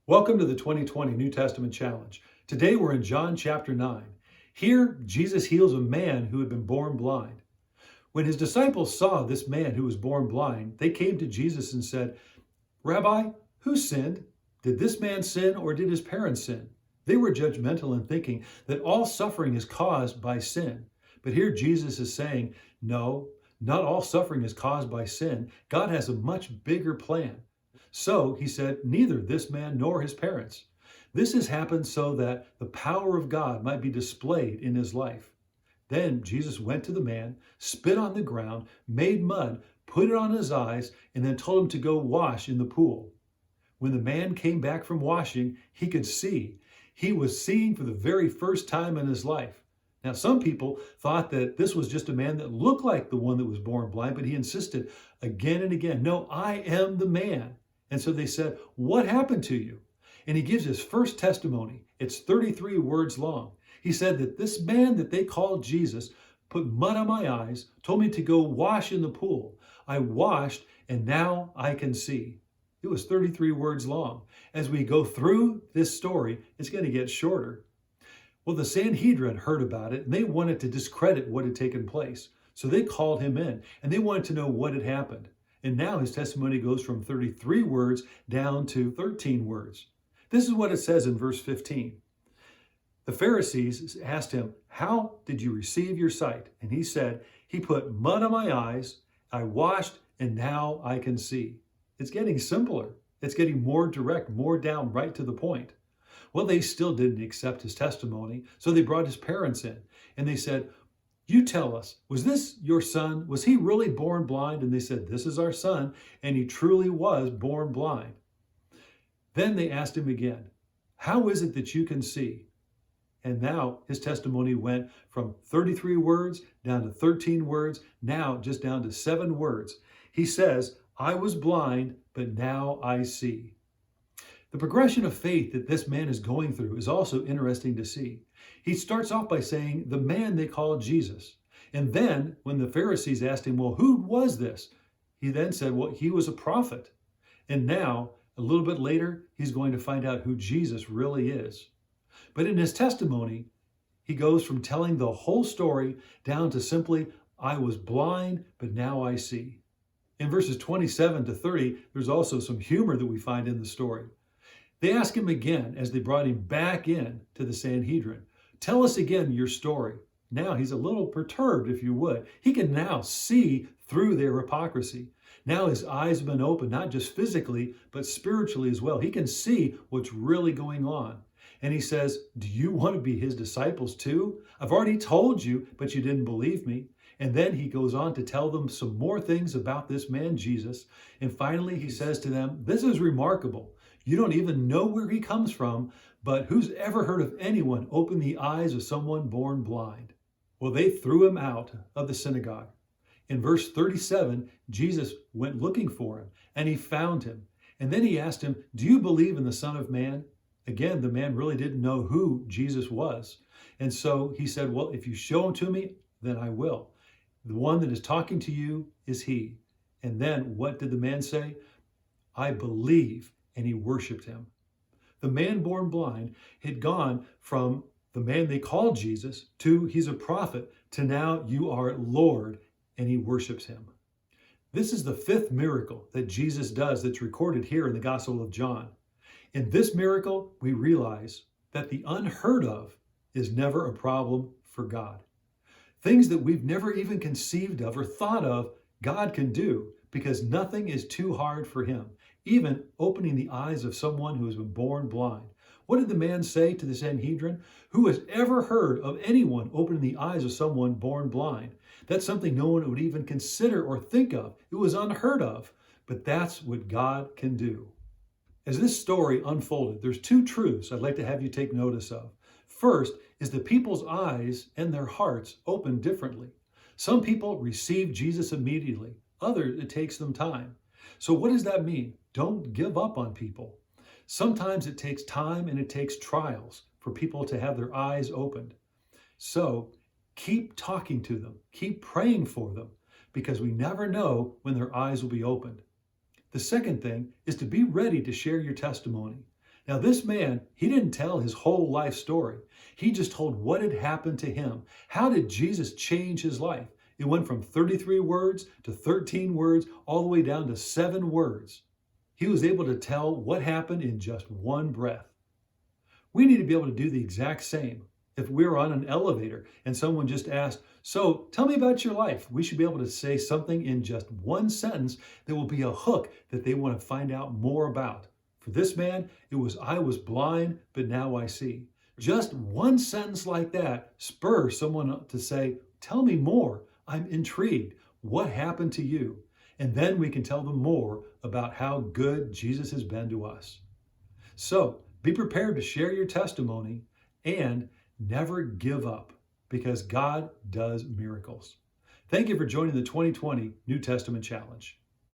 Welcome to the 2020 New Testament Challenge. Today we're in John chapter 9. Here, Jesus heals a man who had been born blind. When his disciples saw this man who was born blind, they came to Jesus and said, "Rabbi, who sinned? Did this man sin or did his parents sin?" They were judgmental in thinking that all suffering is caused by sin. But here Jesus is saying, no, not all suffering is caused by sin. God has a much bigger plan. So he said, neither this man nor his parents. This has happened so that the power of God might be displayed in his life. Then Jesus went to the man, spit on the ground, made mud, put it on his eyes, and then told him to go wash in the pool. When the man came back from washing, he could see. He was seeing for the very first time in his life. Now, some people thought that this was just a man that looked like the one that was born blind, but he insisted again and again, "No, I am the man." And so they said, "What happened to you?" And he gives his first testimony. It's 33 words long. He said that this man that they called Jesus put mud on my eyes, told me to go wash in the pool. I washed, and now I can see. It was 33 words long. As we go through this story, it's going to get shorter. Well, the Sanhedrin heard about it, and they wanted to discredit what had taken place. So they called him in, and they wanted to know what had happened. And now his testimony goes from 33 words down to 13 words. This is what it says in verse 15. The Pharisees asked him, "How did you receive your sight?" And he said, "He put mud on my eyes, I washed, and now I can see." It's getting simpler. It's getting more direct, more down, right to the point. Well, they still didn't accept his testimony, so they brought his parents in, and they said, "You tell us, was this your son? Was he really born blind?" And they said, "This is our son, and he truly was born blind." Then they asked him again, "How is it that you can see?" And now his testimony went from 33 words down to 13 words, now just down to 7 words. He says, "I was blind, but now I see." The progression of faith that this man is going through is also interesting to see. He starts off by saying, the man they called Jesus. And then when the Pharisees asked him, "Well, who was this?" He then said, "Well, he was a prophet." And now, a little bit later, he's going to find out who Jesus really is. But in his testimony, he goes from telling the whole story down to simply, "I was blind, but now I see." In verses 27 to 30, there's also some humor that we find in the story. They ask him again as they brought him back in to the Sanhedrin, "Tell us again your story." Now he's a little perturbed, if you would. He can now see through their hypocrisy. Now his eyes have been opened, not just physically, but spiritually as well. He can see what's really going on. And he says, "Do you want to be his disciples too? I've already told you, but you didn't believe me." And then he goes on to tell them some more things about this man, Jesus. And finally, he says to them, "This is remarkable. You don't even know where he comes from, but who's ever heard of anyone open the eyes of someone born blind?" Well, they threw him out of the synagogue. In verse 37, Jesus went looking for him, and he found him. And then he asked him, "Do you believe in the Son of Man?" Again, the man really didn't know who Jesus was. And so he said, "Well, if you show him to me, then I will. The one that is talking to you is he." And then what did the man say? "I believe." And he worshiped him. The man born blind had gone from the man they called Jesus to he's a prophet to now you are Lord, and he worships him. This is the 5th miracle that Jesus does that's recorded here in the Gospel of John. In this miracle, we realize that the unheard of is never a problem for God. Things that we've never even conceived of or thought of, God can do because nothing is too hard for him, even opening the eyes of someone who has been born blind. What did the man say to the Sanhedrin? Who has ever heard of anyone opening the eyes of someone born blind? That's something no one would even consider or think of. It was unheard of, but that's what God can do. As this story unfolded, there's 2 truths I'd like to have you take notice of. First is the people's eyes and their hearts open differently. Some people receive Jesus immediately. Others, it takes them time. So what does that mean? Don't give up on people. Sometimes it takes time and it takes trials for people to have their eyes opened. So keep talking to them. Keep praying for them because we never know when their eyes will be opened. The second thing is to be ready to share your testimony. Now, this man, he didn't tell his whole life story. He just told what had happened to him. How did Jesus change his life? It went from 33 words to 13 words, all the way down to 7 words. He was able to tell what happened in just one breath. We need to be able to do the exact same. If we're on an elevator and someone just asked, "So tell me about your life," we should be able to say something in just one sentence that will be a hook that they want to find out more about. For this man, it was, "I was blind, but now I see." Just one sentence like that spurs someone to say, "Tell me more. I'm intrigued. What happened to you?" And then we can tell them more about how good Jesus has been to us. So be prepared to share your testimony and never give up, because God does miracles. Thank you for joining the 2020 New Testament Challenge.